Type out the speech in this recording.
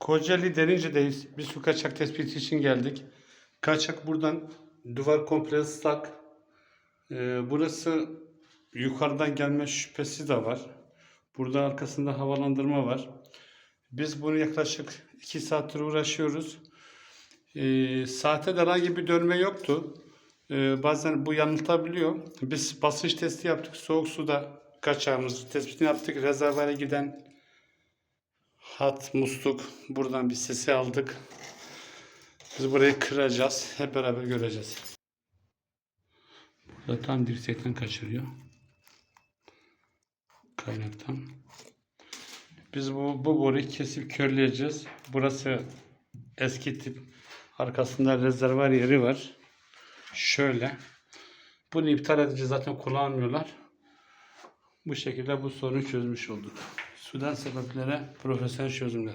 Kocaeli Derince'deyiz. Bir su kaçak tespiti için geldik. Kaçak buradan duvar komple ıslak. Burası yukarıdan gelme şüphesi de var. Burada arkasında havalandırma var. Biz bunu yaklaşık 2 saattir uğraşıyoruz. Saate de herhangi bir dönme yoktu. Bazen bu yanıltabiliyor. Biz basınç testi yaptık. Soğuk suda kaçağımızı tespitini yaptık. Rezervuara giden hat, musluk, buradan bir sesi aldık. Biz burayı kıracağız. Hep beraber göreceğiz. Burada tam dirsekten kaçırıyor. Kaynaktan. Biz bu boruyu kesip körleyeceğiz. Burası eski tip. Arkasında rezervuar yeri var. Şöyle. Bunu iptal edince zaten kullanmıyorlar. Bu şekilde bu sorunu çözmüş olduk. Sudan sebeplere profesyonel çözümler.